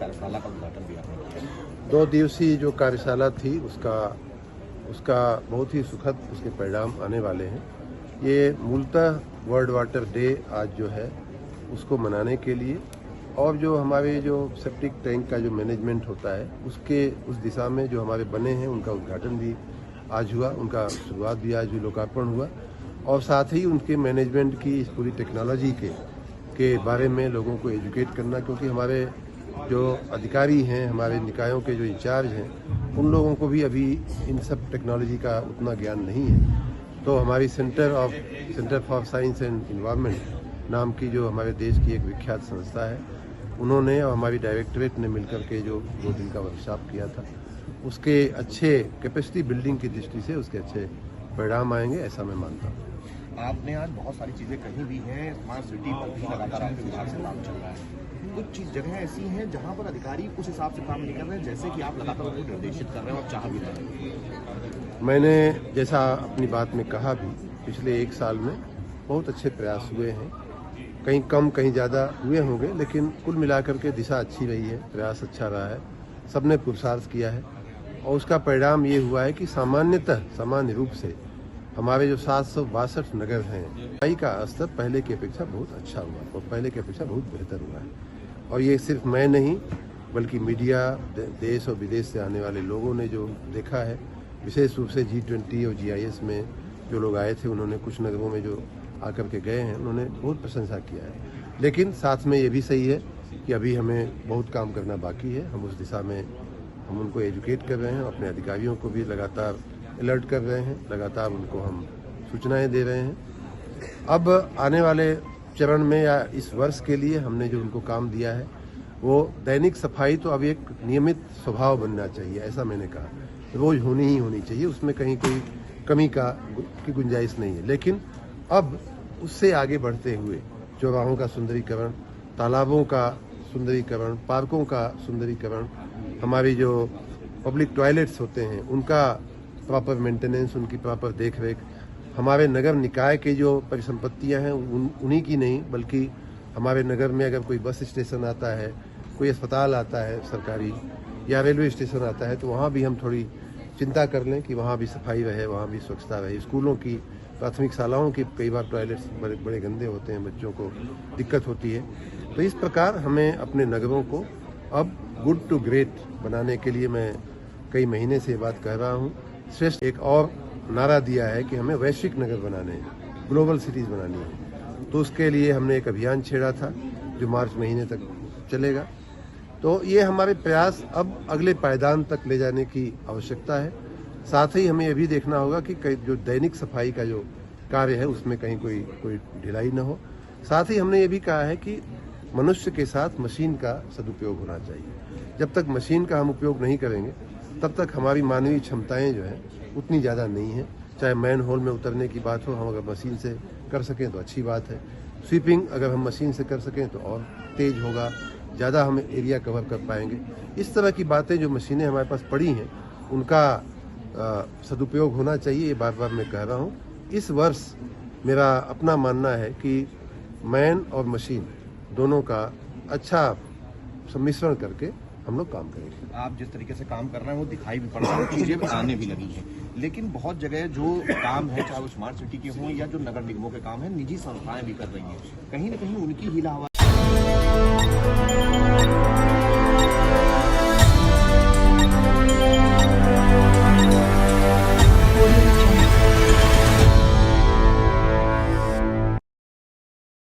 कार्यशाला का उद्घाटन भी आपने किया। 2 दिवसीय जो कार्यशाला थी उसका बहुत ही सुखद उसके परिणाम आने वाले हैं। ये मूलतः वर्ल्ड वाटर डे आज जो है उसको मनाने के लिए और जो हमारे जो सेप्टिक टैंक का जो मैनेजमेंट होता है उसके उस दिशा में जो हमारे बने हैं उनका उद्घाटन भी आज हुआ, उनका शुरुआत भी आज लोकार्पण हुआ और साथ ही उनके मैनेजमेंट की इस पूरी टेक्नोलॉजी के बारे में लोगों को एजुकेट करना, क्योंकि हमारे जो अधिकारी हैं, हमारे निकायों के जो इंचार्ज हैं, उन लोगों को भी अभी इन सब टेक्नोलॉजी का उतना ज्ञान नहीं है। तो हमारी centre for science and environment नाम की जो हमारे देश की एक विख्यात संस्था है, उन्होंने और हमारी डायरेक्टरेट ने मिलकर के जो 2 दिन का वर्कशॉप किया था, उसके अच्छे कैपेसिटी बिल्डिंग की दृष्टि से उसके अच्छे परिणाम आएंगे, ऐसा मैं मानता हूँ। आपने आज बहुत सारी चीजें कही भी हैं, स्मार्ट सिटी पर भी लगातार आपके विभाग से काम चल रहा है। कुछ चीज जगह ऐसी हैं जहां पर अधिकारी उस हिसाब से काम नहीं कर रहे हैं जैसे कि आप लगातार उनको निर्देशित कर रहे हैं और चाह भी रहे हैं। मैंने जैसा अपनी बात में कहा भी, पिछले 1 साल में बहुत अच्छे प्रयास हुए हैं, कहीं कम कहीं ज़्यादा हुए होंगे, लेकिन कुल मिलाकर के दिशा अच्छी रही है, प्रयास अच्छा रहा है, सबने पुरुषार्थ किया है और उसका परिणाम ये हुआ है कि सामान्य रूप से हमारे जो 762 नगर हैं, सफाई का स्तर पहले की अपेक्षा बहुत अच्छा हुआ और पहले की अपेक्षा बहुत बेहतर हुआ है। और ये सिर्फ मैं नहीं बल्कि मीडिया, देश और विदेश से आने वाले लोगों ने जो देखा है, विशेष रूप से G20 और GIS में जो लोग आए थे, उन्होंने कुछ नगरों में जो आकर के गए हैं, उन्होंने बहुत प्रशंसा किया है। लेकिन साथ में ये भी सही है कि अभी हमें बहुत काम करना बाकी है। हम उस दिशा में हम उनको एजुकेट कर रहे हैं, अपने अधिकारियों को भी लगातार अलर्ट कर रहे हैं, लगातार उनको हम सूचनाएं दे रहे हैं। अब आने वाले चरण में या इस वर्ष के लिए हमने जो उनको काम दिया है वो दैनिक सफाई तो अब एक नियमित स्वभाव बनना चाहिए, ऐसा मैंने कहा, रोज होनी चाहिए, उसमें कहीं कोई कमी की गुंजाइश नहीं है। लेकिन अब उससे आगे बढ़ते हुए चौराहों का सुंदरीकरण, तालाबों का सुंदरीकरण, पार्कों का सुंदरीकरण, हमारी जो पब्लिक टॉयलेट्स होते हैं उनका प्रॉपर मेंटेनेंस, उनकी प्रॉपर देखरेख, हमारे नगर निकाय के जो परिसंपत्तियां हैं उन्हीं की नहीं बल्कि हमारे नगर में अगर कोई बस स्टेशन आता है, कोई अस्पताल आता है सरकारी या रेलवे स्टेशन आता है, तो वहाँ भी हम थोड़ी चिंता कर लें कि वहाँ भी सफाई रहे, वहाँ भी स्वच्छता रहे। स्कूलों की, प्राथमिक शालाओं की कई बार टॉयलेट्स बड़े गंदे होते हैं, बच्चों को दिक्कत होती है। तो इस प्रकार हमें अपने नगरों को अब गुड टू ग्रेट बनाने के लिए मैं कई महीने से बात कर रहा हूँ। श्रेष्ठ एक और नारा दिया है कि हमें वैश्विक नगर बनाने हैं, ग्लोबल सिटीज़ बनानी है। तो उसके लिए हमने एक अभियान छेड़ा था जो मार्च महीने तक चलेगा। तो ये हमारे प्रयास अब अगले पायदान तक ले जाने की आवश्यकता है। साथ ही हमें ये भी देखना होगा कि जो दैनिक सफाई का जो कार्य है उसमें कहीं कोई ढिलाई न हो। साथ ही हमने ये भी कहा है कि मनुष्य के साथ मशीन का सदुपयोग होना चाहिए। जब तक मशीन का हम उपयोग नहीं करेंगे तब तक हमारी मानवीय क्षमताएं जो हैं उतनी ज़्यादा नहीं है। चाहे मैन होल में उतरने की बात हो, हम अगर मशीन से कर सकें तो अच्छी बात है। स्वीपिंग अगर हम मशीन से कर सकें तो और तेज होगा, ज़्यादा हम एरिया कवर कर पाएंगे। इस तरह की बातें जो मशीनें हमारे पास पड़ी हैं उनका सदुपयोग होना चाहिए, ये बार बार मैं कह रहा हूँ। इस वर्ष मेरा अपना मानना है कि मैन और मशीन दोनों का अच्छा सम्मिश्रण करके हम लोग काम करेंगे। आप जिस तरीके से काम कर रहे हैं वो दिखाई भी पड़ रहा है, चीजें आने भी लगी हैं। लेकिन बहुत जगह जो काम है, चाहे वो स्मार्ट सिटी के हों या जो नगर निगमों के काम है, निजी संस्थाएं भी कर रही हैं। कहीं ना कहीं उनकी हिला